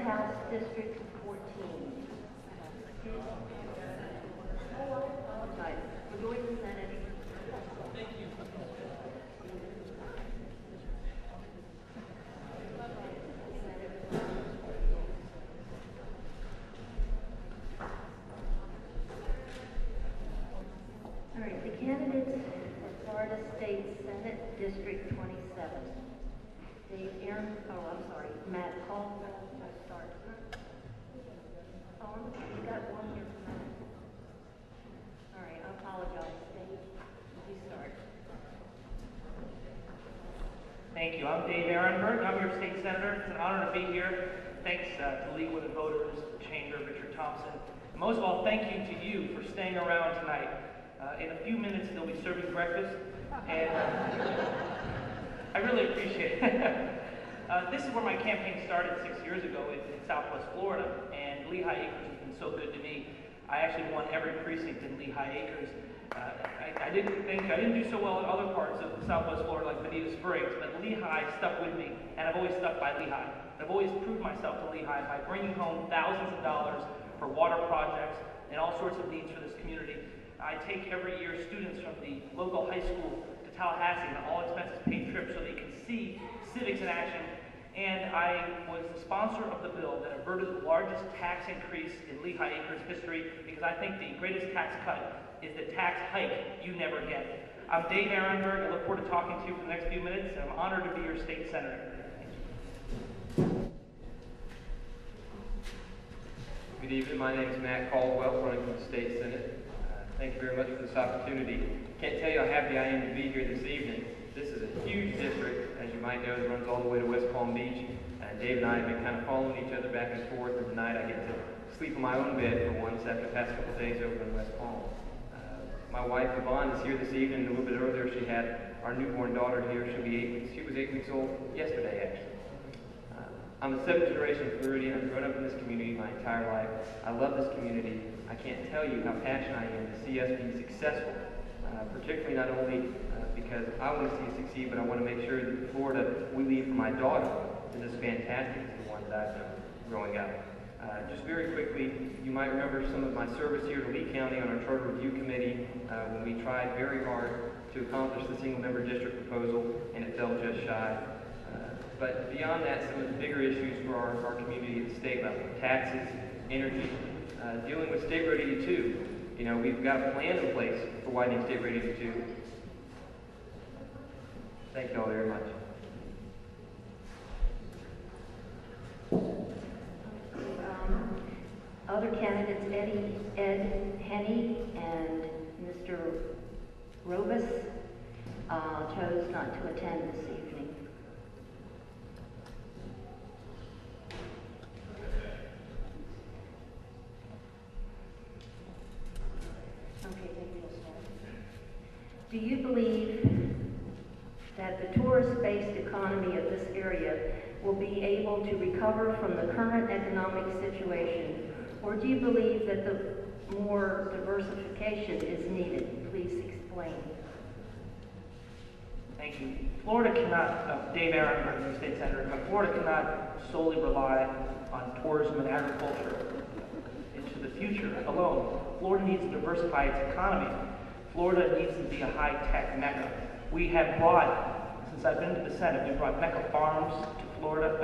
House District 14. Oh, I apologize. We're doing the Senate. Thank you. All right, the candidates for Florida State Senate District 27. Matt Caldwell will start. Oh, you got one here for Matt. All right, I apologize, Dave. You start. Thank you. I'm Dave Ehrenberg. I'm your state senator. It's an honor to be here. Thanks to League Women Voters, Chamber, Richard Thompson. And most of all, thank you to you for staying around tonight. In a few minutes, they'll be serving breakfast, and I really appreciate it. This is where my campaign started 6 years ago in Southwest Florida, and Lehigh Acres has been so good to me. I actually won every precinct in Lehigh Acres. I didn't do so well in other parts of Southwest Florida like Bonita Springs, but Lehigh stuck with me, and I've always stuck by Lehigh. I've always proved myself to Lehigh by bringing home thousands of dollars for water projects and all sorts of needs for this community. I take every year students from the local high school to Tallahassee on an all-expenses paid trip so they can see civics in action. And I was the sponsor of the bill that averted the largest tax increase in Lehigh Acres history, because I think the greatest tax cut is the tax hike you never get. I'm Dave Ehrenberg. I look forward to talking to you for the next few minutes, and I'm honored to be your state senator. Good evening. My name is Matt Caldwell, running for the state senate. Thank you very much for this opportunity. Can't tell you how happy I am to be here this evening. This is a huge district, as you might know, that runs all the way to West Palm Beach. Dave and I have been kind of following each other back and forth, and tonight I get to sleep in my own bed for once after the past couple of days over in West Palm. My wife, Yvonne, is here this evening. A little bit earlier, she had our newborn daughter here. She'll be 8 weeks. She was 8 weeks old yesterday, actually. I'm a seventh generation Floridian. I've grown up in this community my entire life. I love this community. I can't tell you how passionate I am to see us be successful, particularly not only because I want to see it succeed, but I want to make sure that the Florida we leave for my daughter is as fantastic as the one that I've known growing up. Just very quickly, you might remember some of my service here to Lee County on our Charter Review Committee when we tried very hard to accomplish the single-member district proposal, and it fell just shy. But beyond that, some of the bigger issues for our community at the state level: taxes, energy, dealing with State Road 82. You know, we've got a plan in place for widening State Road 82. Thank you all very much. Other candidates, Ed Henney and Mr. Robus, chose not to attend this evening. Okay, maybe we'll start. Do you believe that the tourist-based economy of this area will be able to recover from the current economic situation, or do you believe that the more diversification is needed? Please explain. Thank you. Florida cannot, Dave Ehrenberg, the state senator, but Florida cannot solely rely on tourism and agriculture into the future alone. Florida needs to diversify its economy. Florida needs to be a high-tech mecca. We have brought, since I've been to the Senate, we've brought Mecca Farms to Florida,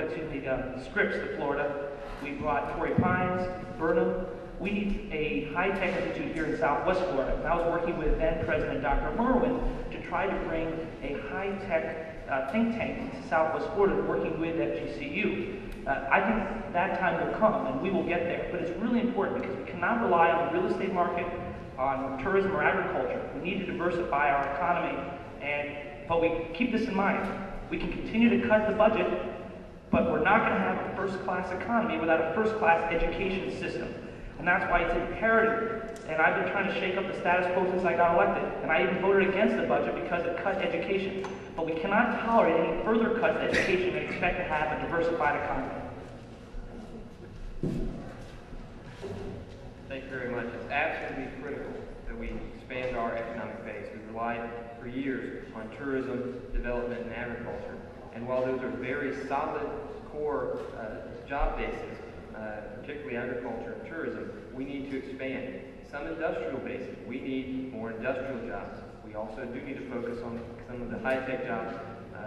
Scripps to Florida. We brought Torrey Pines, Burnham. We need a high-tech institute here in Southwest Florida. And I was working with then President Dr. Merwin to try to bring a high-tech think tank to Southwest Florida, working with FGCU. I think that time will come, and we will get there. But it's really important because we cannot rely on the real estate market, on tourism or agriculture. We need to diversify our economy, but we keep this in mind. We can continue to cut the budget, but we're not going to have a first-class economy without a first-class education system. And that's why it's imperative. And I've been trying to shake up the status quo since I got elected. And I even voted against the budget because it cut education. But we cannot tolerate any further cuts to education and expect to have a diversified economy. Thank you very much. It's absolutely critical that we expand our economic base. We've relied for years on tourism, development, and agriculture. And while those are very solid core job bases, particularly agriculture and tourism, we need to expand. Some industrial bases, we need more industrial jobs. We also do need to focus on some of the high-tech jobs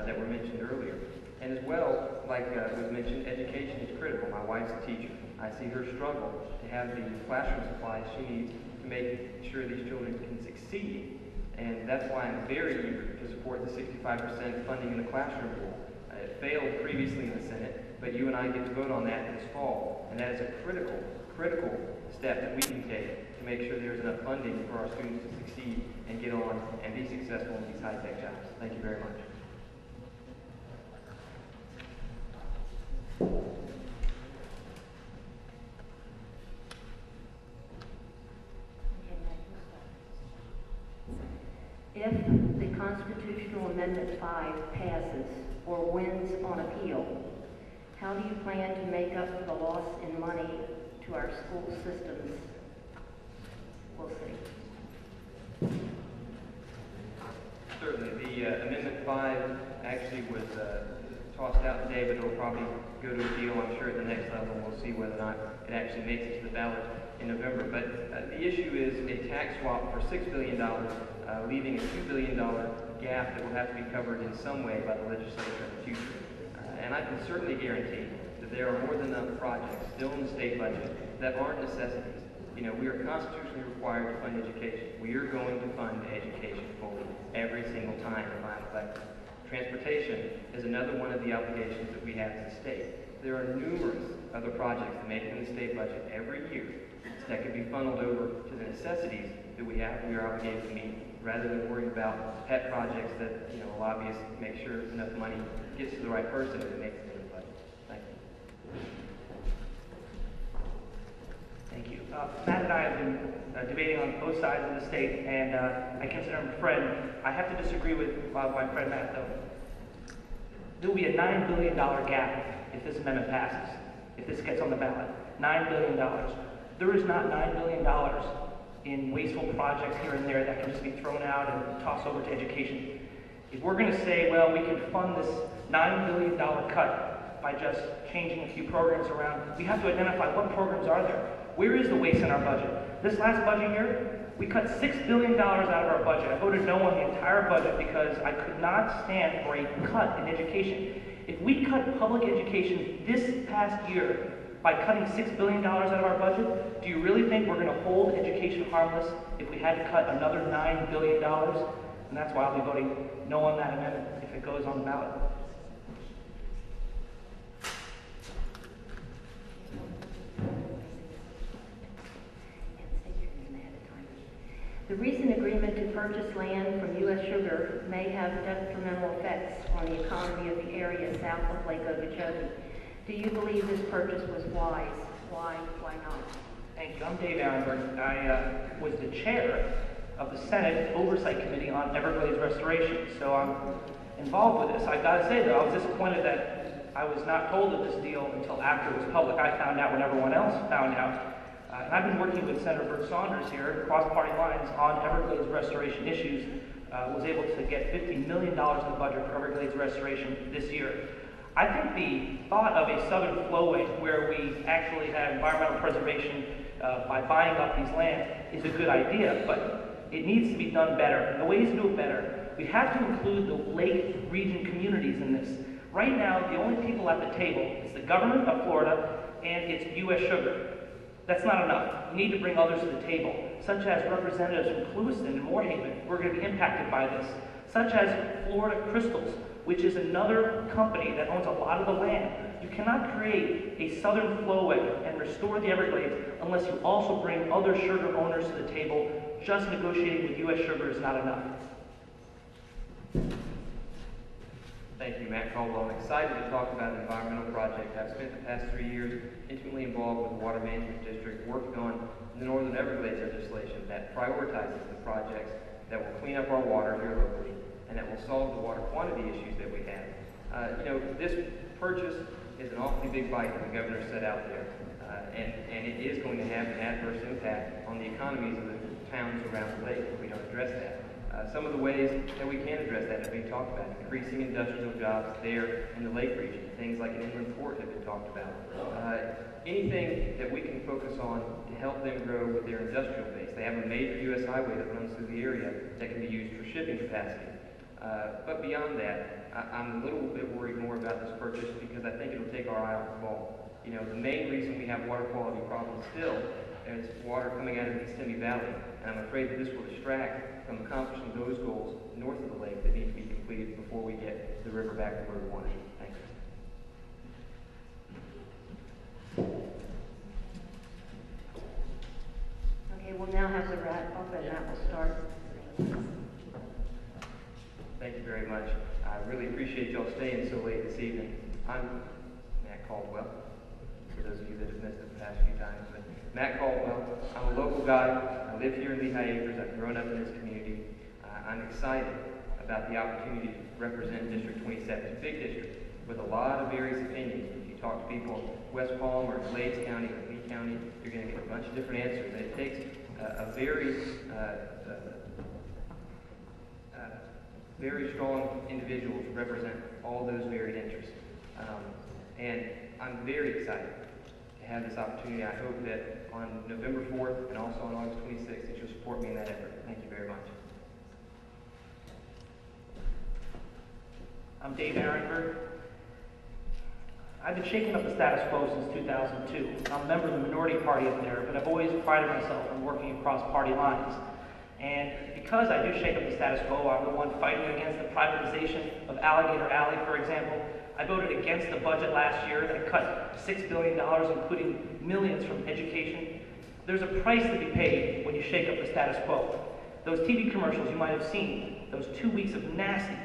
that were mentioned earlier. And as well, like was mentioned, education is critical. My wife's a teacher. I see her struggle to have the classroom supplies she needs to make sure these children can succeed. And that's why I'm very eager to support the 65% funding in the classroom rule. It failed previously in the Senate, but you and I get to vote on that this fall. And that is a critical step that we can take to make sure there's enough funding for our students to succeed and get on and be successful in these high-tech jobs. Thank you very much. If the Constitutional Amendment 5 passes or wins on appeal, how do you plan to make up for the loss in money to our school systems? We'll see. Certainly. The Amendment 5 actually was tossed out today, but it'll probably go to appeal, I'm sure, at the next level. We'll see whether or not it actually makes it to the ballot in November. But the issue is a tax swap for $6 billion, leaving a $2 billion gap that will have to be covered in some way by the legislature in the future. And I can certainly guarantee that there are more than enough projects still in the state budget that aren't necessities. You know, we are constitutionally required to fund education. We are going to fund education fully every single time if I'm elected. Transportation is another one of the obligations that we have as a state. There are numerous other projects that make it in the state budget every year that could be funneled over to the necessities that we are obligated to meet, rather than worrying about pet projects that, you know, lobbyists make sure enough money gets to the right person and it makes it in the budget. Thank you. Thank you. Matt and I have been debating on both sides of the state, and I consider him a friend. I have to disagree with my friend Matt, though. There will be a $9 billion gap if this amendment passes, if this gets on the ballot. $9 billion. There is not $9 billion in wasteful projects here and there that can just be thrown out and tossed over to education. If we're going to say, well, we can fund this $9 billion cut by just changing a few programs around, we have to identify what programs are there. Where is the waste in our budget? This last budget year, we cut $6 billion out of our budget. I voted no on the entire budget because I could not stand for a cut in education. If we cut public education this past year by cutting $6 billion out of our budget, do you really think we're going to hold education harmless if we had to cut another $9 billion? And that's why I'll be voting no on that amendment if it goes on the ballot. The recent agreement to purchase land from U.S. Sugar may have detrimental effects on the economy of the area south of Lake Okeechobee. Do you believe this purchase was wise? Why not? Thank you. I'm Dave Arenberg. I was the chair of the Senate Oversight Committee on Everglades Restoration, so I'm involved with this. I've got to say, though, I was disappointed that I was not told of this deal until after it was public. I found out when everyone else found out. And I've been working with Senator Bert Saunders here, across party lines, on Everglades restoration issues. Was able to get $50 million in the budget for Everglades restoration this year. I think the thought of a southern flowway where we actually have environmental preservation by buying up these lands is a good idea, but it needs to be done better. And the ways to do it better, we have to include the lake region communities in this. Right now, the only people at the table is the government of Florida and it's U.S. Sugar. That's not enough. We need to bring others to the table, such as representatives from Clewiston and Moorhaven, who are going to be impacted by this, such as Florida Crystals, which is another company that owns a lot of the land. You cannot create a southern flowway and restore the Everglades unless you also bring other sugar owners to the table. Just negotiating with U.S. Sugar is not enough. Thank you, Matt Caldwell. I'm excited to talk about an environmental project. I've spent the past 3 years intimately involved with the Water Management District, working on the Northern Everglades legislation that prioritizes the projects that will clean up our water here locally and that will solve the water quantity issues that we have. This purchase is an awfully big bite that the governor set out there, and it is going to have an adverse impact on the economies of the towns around the lake if we don't address that. Some of the ways that we can address that have been talked about. Increasing industrial jobs there in the lake region. Things like an inland port have been talked about. Anything that we can focus on to help them grow with their industrial base. They have a major U.S. highway that runs through the area that can be used for shipping capacity. But beyond that, I'm a little bit worried more about this purchase because I think it'll take our eye off the ball. You know, the main reason we have water quality problems still is water coming out of the Simi Valley. And I'm afraid that this will distract from accomplishing those goals north of the lake that need to be completed before we get the river back to where we want it. Thanks. Okay, we'll now have the wrap up and that will start. Thank you very much. I really appreciate y'all staying so late this evening. I'm Matt Caldwell, for those of you that have missed it the past few times. But Matt Caldwell, I'm a local guy. I live here in Lehigh Acres. I've grown up in this community. I'm excited about the opportunity to represent District 27. It's a big district with a lot of various opinions. If you talk to people in West Palm or Glades County or Lee County, you're going to get a bunch of different answers. And it takes very strong individuals to represent all those varied interests. And I'm very excited to have this opportunity. I hope that on November 4th and also on August 26th that you'll support me in that effort. Thank you very much. I'm Dave Ehrenberg. I've been shaking up the status quo since 2002. I'm a member of the minority party up there, but I've always prided myself on working across party lines. And because I do shake up the status quo, I'm the one fighting against the privatization of Alligator Alley, for example. I voted against the budget last year that cut $6 billion, including millions from education. There's a price to be paid when you shake up the status quo. Those TV commercials you might have seen, those 2 weeks of nasty,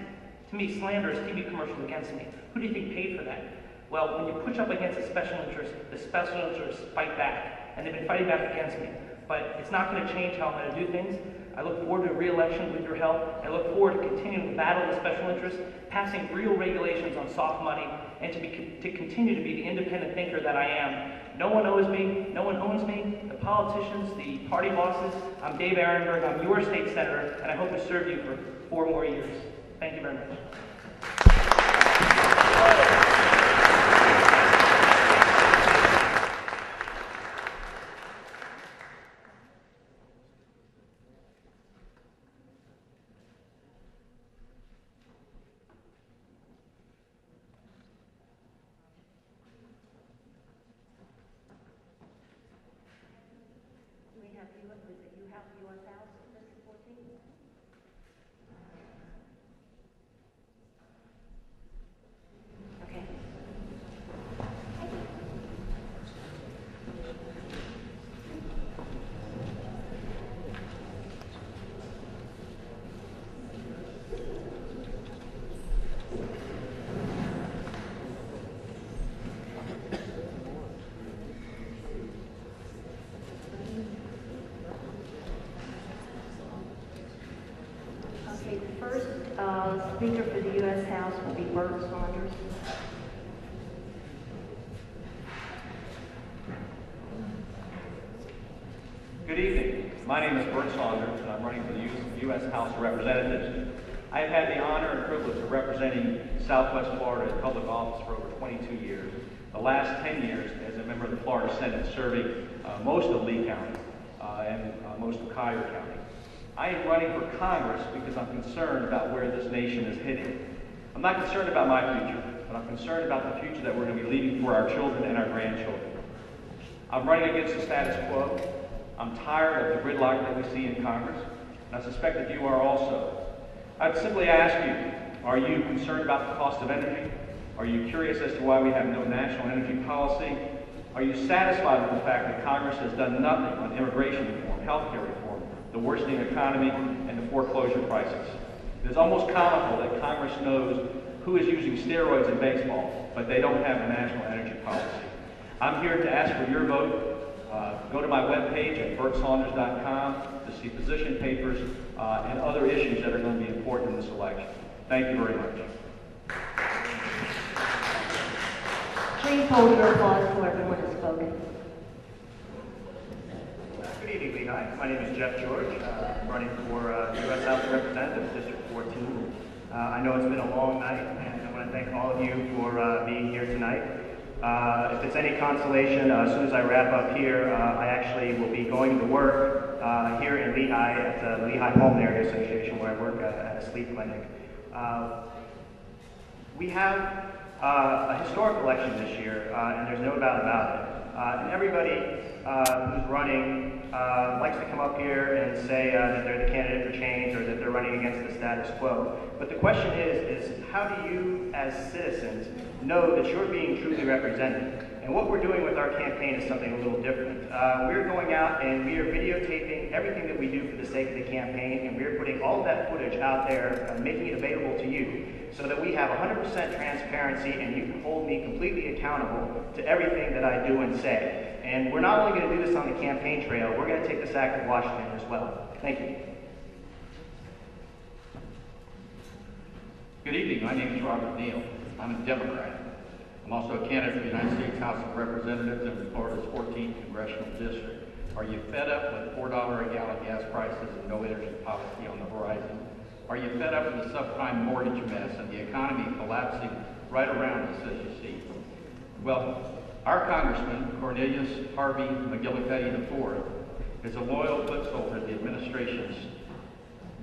to me, slanderous TV commercials against me. Who do you think paid for that? Well, when you push up against the special interests fight back, and they've been fighting back against me. But it's not going to change how I'm going to do things. I look forward to re-election with your help. I look forward to continuing to battle the special interests, passing real regulations on soft money, and to continue to be the independent thinker that I am. No one owes me. No one owns me. The politicians, the party bosses. I'm Dave Ehrenberg. I'm your state senator, and I hope to serve you for 4 more years. Thank you very much. U.S. House, District 14? Okay. Speaker for the U.S. House will be Bert Saunders. Good evening. My name is Bert Saunders, and I'm running for the U.S. House of Representatives. I have had the honor and privilege of representing Southwest Florida in public office for over 22 years. The last 10 years as a member of the Florida Senate, serving most of Lee County and most of Collier County. I am running for Congress because I'm concerned about where this nation is heading. I'm not concerned about my future, but I'm concerned about the future that we're going to be leaving for our children and our grandchildren. I'm running against the status quo. I'm tired of the gridlock that we see in Congress, and I suspect that you are also. I'd simply ask you, are you concerned about the cost of energy? Are you curious as to why we have no national energy policy? Are you satisfied with the fact that Congress has done nothing on immigration reform, health care reform, the worsening economy, and the foreclosure crisis? It is almost comical that Congress knows who is using steroids in baseball, but they don't have a national energy policy. I'm here to ask for your vote. Go to my webpage at bertsaunders.com to see position papers and other issues that are going to be important in this election. Thank you very much. Please hold your applause till everyone has spoken. Good evening, Lehigh. My name is Jeff George. I'm running for U.S. House of Representatives, District 14. I know it's been a long night, and I want to thank all of you for being here tonight. If it's any consolation, as soon as I wrap up here, I actually will be going to work here in Lehigh at the Lehigh Home Area Association, where I work at a sleep clinic. We have a historic election this year, and there's no doubt about it. And everybody who's running likes to come up here and say that they're the candidate for change or that they're running against the status quo. But the question is how do you, as citizens, know that you're being truly represented? And what we're doing with our campaign is something a little different. We're going out and we are videotaping everything that we do for the sake of the campaign, and we're putting all of that footage out there, making it available to you, so that we have 100% transparency and you can hold me completely accountable to everything that I do and say. And we're not only going to do this on the campaign trail, we're going to take this act to Washington as well. Thank you. Good evening. My name is Robert Neal. I'm a Democrat. I'm also a candidate for the United States House of Representatives in Florida's 14th Congressional District. Are you fed up with $4 a gallon gas prices and no energy policy on the horizon? Are you fed up with the subprime mortgage mess and the economy collapsing right around us as you see? Well, our Congressman, Cornelius Harvey McGillicuddy IV, is a loyal foot soldier of the administration's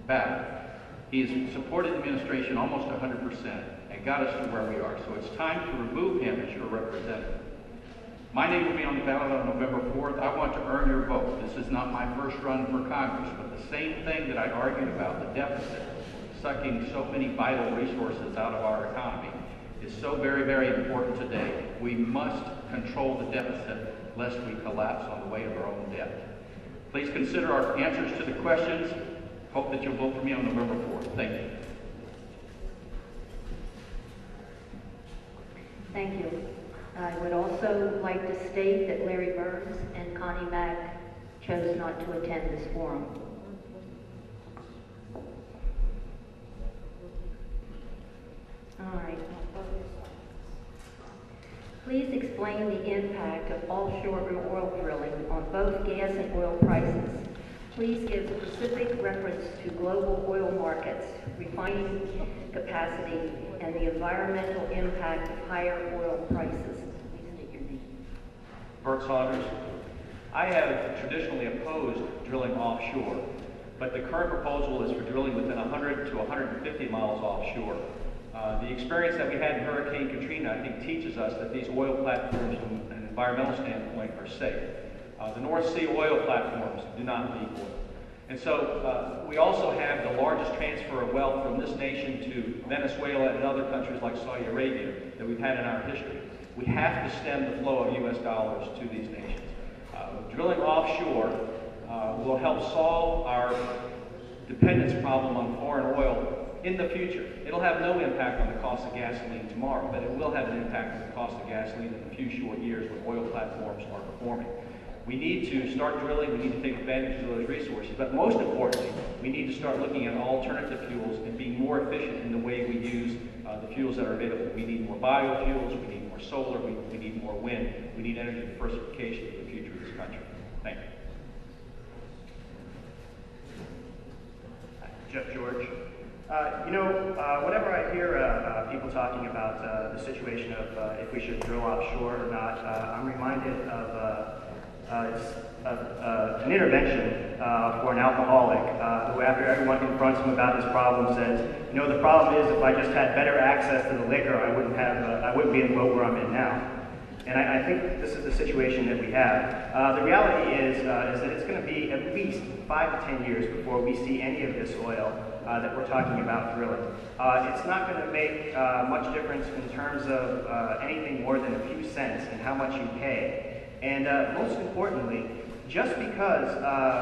back. He has supported the administration almost 100% and got us to where we are. So it's time to remove him as your representative. My name will be on the ballot on November 4th. I want to earn your vote. This is not my first run for Congress, but the same thing that I argued about, the deficit, sucking so many vital resources out of our economy, is so very, very important today. We must control the deficit lest we collapse on the way of our own debt. Please consider our answers to the questions. Hope that you'll vote for me on November 4th. Thank you. Thank you. I would also like to state that Larry Burns and Connie Mack chose not to attend this forum. All right. Please explain the impact of offshore oil drilling on both gas and oil prices. Please give specific reference to global oil markets, refining capacity, and the environmental impact of higher oil prices. Please state your name. Bert Saunders. I have traditionally opposed drilling offshore, but the current proposal is for drilling within 100 to 150 miles offshore. The experience that we had in Hurricane Katrina, I think, teaches us that these oil platforms from an environmental standpoint are safe. The North Sea oil platforms do not leak oil. And so we also have the largest transfer of wealth from this nation to Venezuela and other countries like Saudi Arabia that we've had in our history. We have to stem the flow of U.S. dollars to these nations. Drilling offshore will help solve our dependence problem on foreign oil in the future. It'll have no impact on the cost of gasoline tomorrow, but it will have an impact on the cost of gasoline in a few short years when oil platforms are performing. We need to start drilling, we need to take advantage of those resources, but most importantly, we need to start looking at alternative fuels and being more efficient in the way we use the fuels that are available. We need more biofuels, we need more solar, we need more wind, we need energy diversification for the future of this country. Thank you. Jeff George. Whenever I hear people talking about the situation of if we should drill offshore or not, I'm reminded of an intervention for an alcoholic who, after everyone confronts him about his problem, says, the problem is if I just had better access to the liquor, I wouldn't be in the boat where I'm in now. And I think this is the situation that we have. The reality is that it's going to be at least 5 to 10 years before we see any of this oil that we're talking about drilling. It's not going to make much difference in terms of anything more than a few cents in how much you pay. And most importantly, just because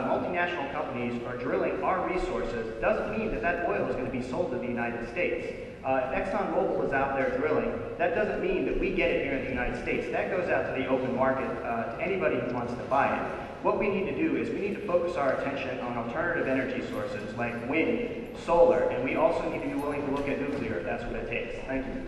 multinational companies are drilling our resources doesn't mean that that oil is going to be sold to the United States. If ExxonMobil is out there drilling, that doesn't mean that we get it here in the United States. That goes out to the open market to anybody who wants to buy it. What we need to do is we need to focus our attention on alternative energy sources like wind, solar, and we also need to be willing to look at nuclear if that's what it takes. Thank you.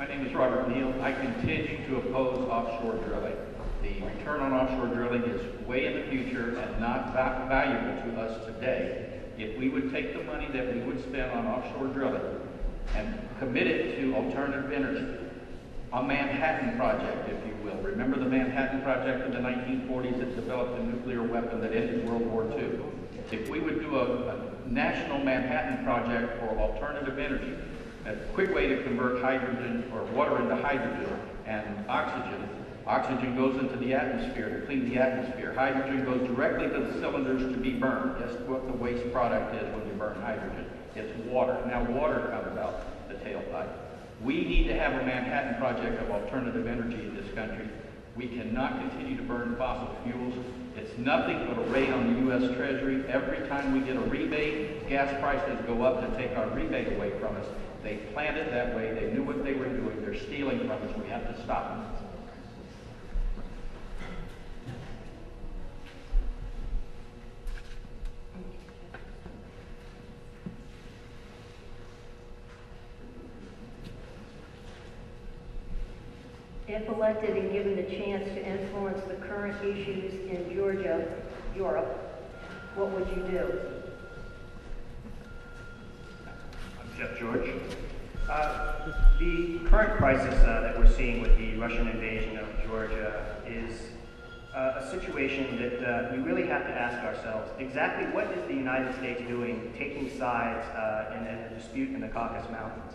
My name is Robert Neal. I continue to oppose offshore drilling. The return on offshore drilling is way in the future and not valuable to us today. If we would take the money that we would spend on offshore drilling and commit it to alternative energy, a Manhattan Project, if you will. Remember the Manhattan Project in the 1940s that developed a nuclear weapon that ended World War II? If we would do a national Manhattan Project for alternative energy, a quick way to convert hydrogen or water into hydrogen and oxygen. Oxygen goes into the atmosphere to clean the atmosphere. Hydrogen goes directly to the cylinders to be burned. Guess what the waste product is when you burn hydrogen? It's water. Now water comes out the tailpipe. We need to have a Manhattan Project of alternative energy in this country. We cannot continue to burn fossil fuels. It's nothing but a raid on the U.S. Treasury. Every time we get a rebate, gas prices go up to take our rebate away from us. They planned it that way. They knew what they were doing. They're stealing from us. We have to stop them. If elected and given the chance to influence the current issues in Georgia, Europe, what would you do? I'm Jeff George. The current crisis that we're seeing with the Russian invasion of Georgia is a situation that we really have to ask ourselves, exactly what is the United States doing taking sides in a dispute in the Caucasus Mountains?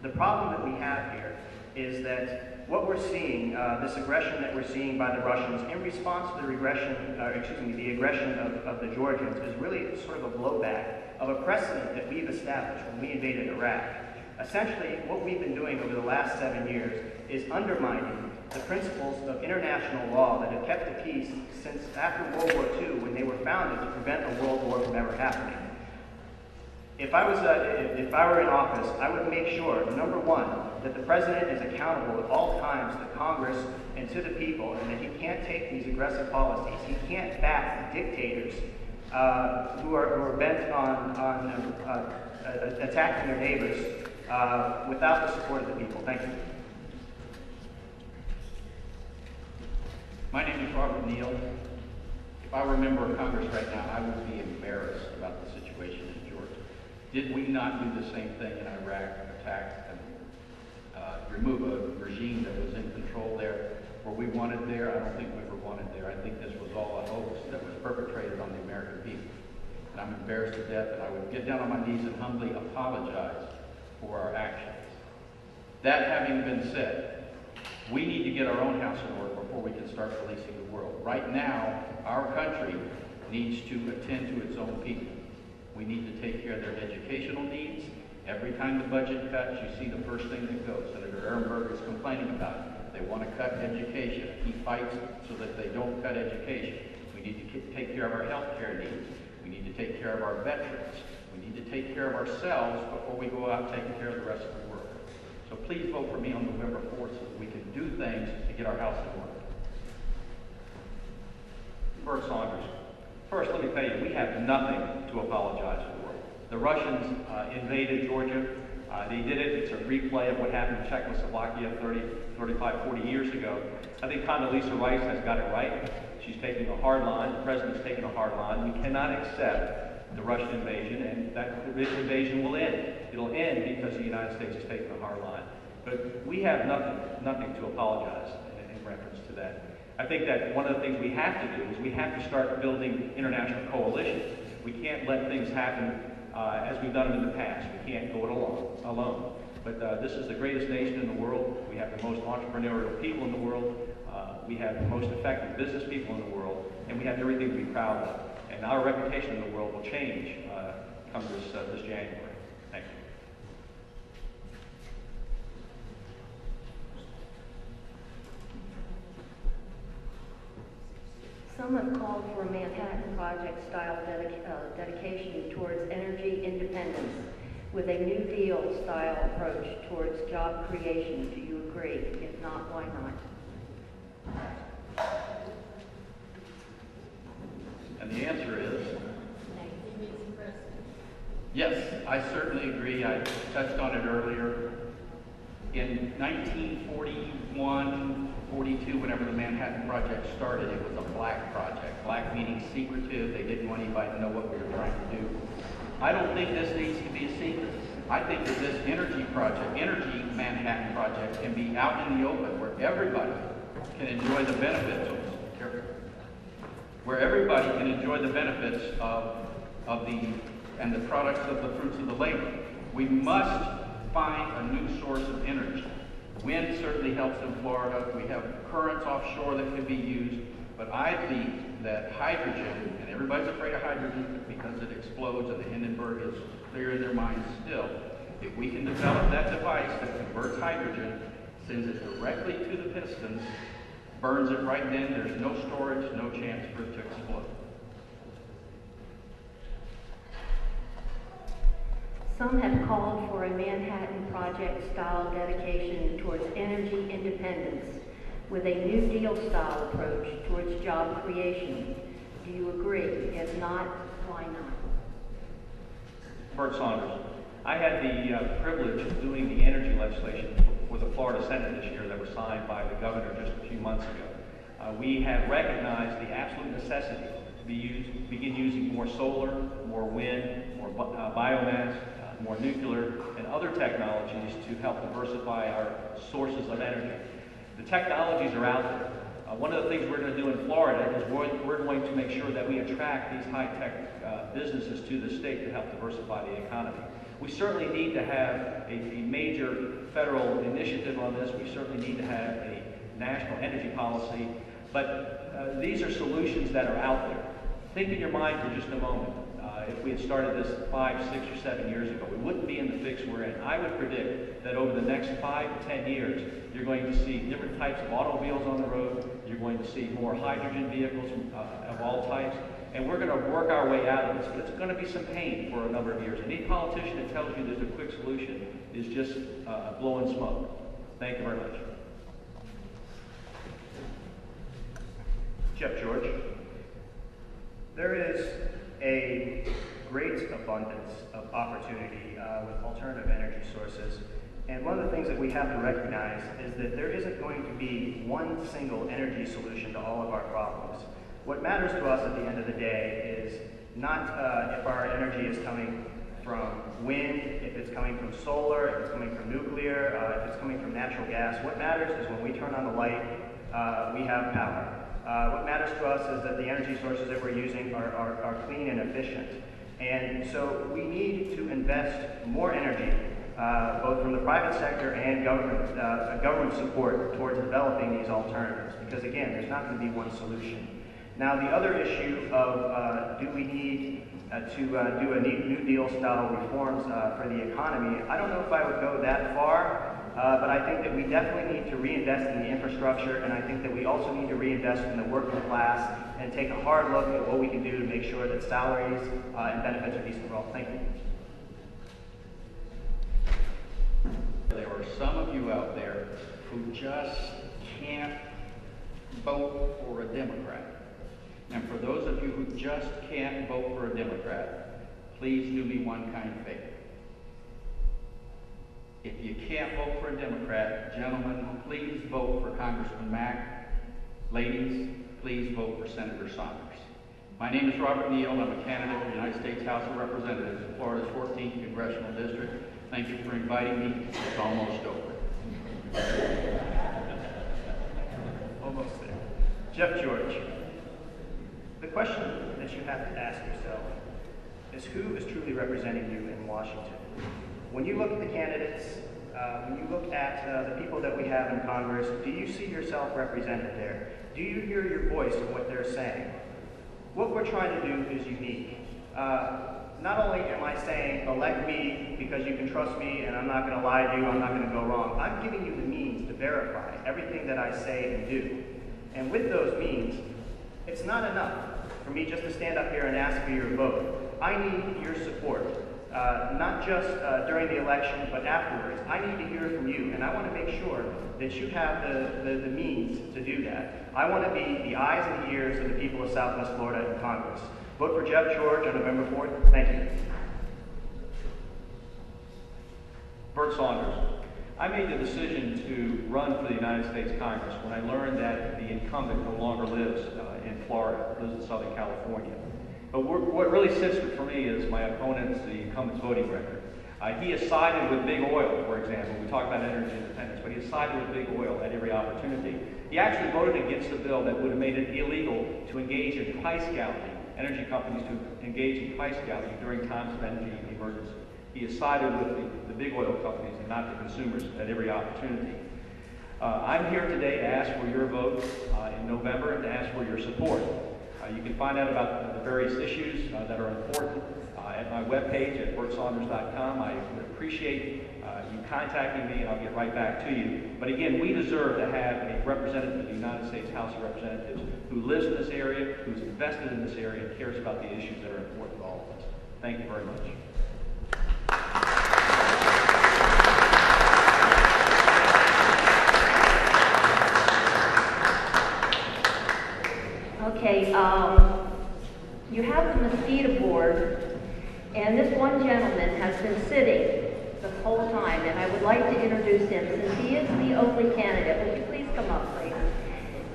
The problem that we have here is that what we're seeing, this aggression that we're seeing by the Russians in response to the aggression of the Georgians is really sort of a blowback of a precedent that we've established when we invaded Iraq. Essentially, what we've been doing over the last 7 years is undermining the principles of international law that have kept the peace since after World War II, when they were founded to prevent a world war from ever happening. If I were in office, I would make sure, number one, that the president is accountable at all times to Congress and to the people, and that he can't take these aggressive policies. He can't back dictators who are bent on attacking their neighbors without the support of the people. Thank you. My name is Robert Neal. If I were a member of Congress right now, I would be embarrassed about the situation in Georgia. Did we not do the same thing in Iraq, attack and remove a regime that was in control there? Were we wanted there? I don't think we were wanted there. I think this was all a hoax that was perpetrated on the American people. And I'm embarrassed to death, and I would get down on my knees and humbly apologize for our actions. That having been said, we need to get our own house in order before we can start policing the world. Right now, our country needs to attend to its own people. We need to take care of their educational needs. Every time the budget cuts, you see the first thing that goes. Senator Ehrenberg is complaining about it. They want to cut education. He fights so that they don't cut education. We need to take care of our health care needs. We need to take care of our veterans. We need to take care of ourselves before we go out taking care of the rest of the world. So please vote for me on November 4th so that we can do things to get our house in order. Bert Saunders. First, let me tell you, we have nothing to apologize for. The Russians invaded Georgia. They did it. It's a replay of what happened in Czechoslovakia 35, 40 years ago. I think Condoleezza Rice has got it right. She's taking a hard line. The president's taking a hard line. We cannot accept the Russian invasion, and that this invasion will end. It'll end because the United States is taking a hard line. But we have nothing to apologize in reference to that. I think that one of the things we have to do is we have to start building international coalitions. We can't let things happen as we've done them in the past. We can't go it alone. But this is the greatest nation in the world. We have the most entrepreneurial people in the world. We have the most effective business people in the world. And we have everything to be proud of. And our reputation in the world will change come this January. Thank you. Some have called for a Manhattan Project-style dedication towards energy independence with a New Deal-style approach towards job creation. Do you agree? If not, why not? And the answer is yes, I certainly agree. I touched on it earlier. In 1941, 42, whenever the Manhattan Project started, it was a black project. Black meaning secretive. They didn't want anybody to know what we were trying to do. I don't think this needs to be a secret. I think that this energy Manhattan Project, can be out in the open where everybody can enjoy the benefits. Where everybody can enjoy the benefits of the products of the fruits of the labor. We must find a new source of energy. Wind certainly helps in Florida. We have currents offshore that can be used. But I think that hydrogen, and everybody's afraid of hydrogen because it explodes and the Hindenburg is clear in their minds still. If we can develop that device that converts hydrogen, sends it directly to the pistons, burns it right then, there's no storage, no chance for it to explode. Some have called for a Manhattan Project-style dedication towards energy independence with a New Deal-style approach towards job creation. Do you agree? If not, why not? Bert Saunders. I had the privilege of doing the energy legislation for the Florida Senate this year that was signed by the governor just a few months ago. We have recognized the absolute necessity to begin using more solar, more wind, more biomass, more nuclear, and other technologies to help diversify our sources of energy. The technologies are out there. One of the things we're going to do in Florida is we're going to make sure that we attract these high-tech businesses to the state to help diversify the economy. We certainly need to have a major federal initiative on this. We certainly need to have a national energy policy. But these are solutions that are out there. Think in your mind for just a moment. If we had started this 5, 6, or 7 years ago, we wouldn't be in the fix we're in. I would predict that over the next 5 to 10 years, you're going to see different types of automobiles on the road. You're going to see more hydrogen vehicles of all types. And we're going to work our way out of this. But it's going to be some pain for a number of years. Any politician that tells you there's a quick solution is just blowing smoke. Thank you very much. Jeff George. There is a great abundance of opportunity with alternative energy sources. And one of the things that we have to recognize is that there isn't going to be one single energy solution to all of our problems. What matters to us at the end of the day is not if our energy is coming from wind, if it's coming from solar, if it's coming from nuclear, if it's coming from natural gas. What matters is when we turn on the light, we have power. What matters to us is that the energy sources that we're using are clean and efficient. And so we need to invest more energy, both from the private sector and government support towards developing these alternatives. Because again, there's not going to be one solution. Now the other issue of do we need to do a New Deal style reforms for the economy, I don't know if I would go that far. But I think that we definitely need to reinvest in the infrastructure, and I think that we also need to reinvest in the working class and take a hard look at what we can do to make sure that salaries and benefits are decent for all. Thank you. There are some of you out there who just can't vote for a Democrat. And for those of you who just can't vote for a Democrat, please do me one kind favor. If you can't vote for a Democrat, gentlemen, please vote for Congressman Mack. Ladies, please vote for Senator Saunders. My name is Robert Neal. I'm a candidate for the United States House of Representatives in Florida's 14th Congressional District. Thank you for inviting me. It's almost over. Almost there. Jeff George. The question that you have to ask yourself is who is truly representing you in Washington? When you look at the candidates, when you look at the people that we have in Congress, do you see yourself represented there? Do you hear your voice in what they're saying? What we're trying to do is unique. Not only am I saying, elect me because you can trust me and I'm not going to lie to you, I'm not going to go wrong. I'm giving you the means to verify everything that I say and do. And with those means, it's not enough for me just to stand up here and ask for your vote. I need your support. Not just during the election, but afterwards. I need to hear from you, and I want to make sure that you have the means to do that. I want to be the eyes and the ears of the people of Southwest Florida in Congress. Vote for Jeff George on November 4th. Thank you. Bert Saunders. I made the decision to run for the United States Congress when I learned that the incumbent no longer lives in Florida, lives in Southern California. But what really sits for me is my opponent's, the incumbent's voting record. He has sided with big oil, for example. We talk about energy independence, but he has sided with big oil at every opportunity. He actually voted against a bill that would have made it illegal to engage in price gouging, energy companies to engage in price gouging during times of energy emergency. He has sided with the big oil companies and not the consumers at every opportunity. I'm here today to ask for your vote in November and to ask for your support. You can find out about the various issues that are important at my webpage at bertsaunders.com. I would appreciate you contacting me, and I'll get right back to you. But again, we deserve to have a representative of the United States House of Representatives who lives in this area, who's invested in this area, and cares about the issues that are important to all of us. Thank you very much. Okay, you have the mosquito board, and this one gentleman has been sitting the whole time, and I would like to introduce him since he is the only candidate. Would you please come up, please?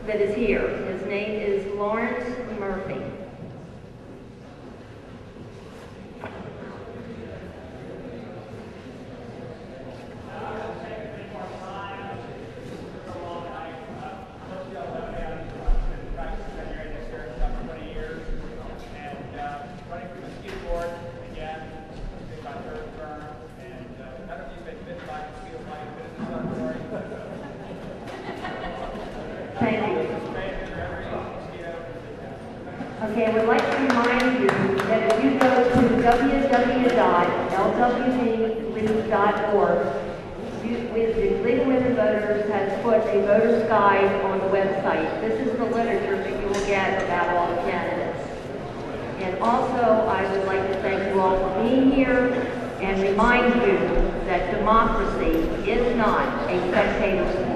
That is here. His name is Lawrence Murphy. Okay, I would like to remind you that if you go to www.lwvleague.org, the League of Women Voters has put a voter's guide on the website. This is the literature that you will get about all the candidates. And also, I would like to thank you all for being here and remind you that democracy is not a spectator sport.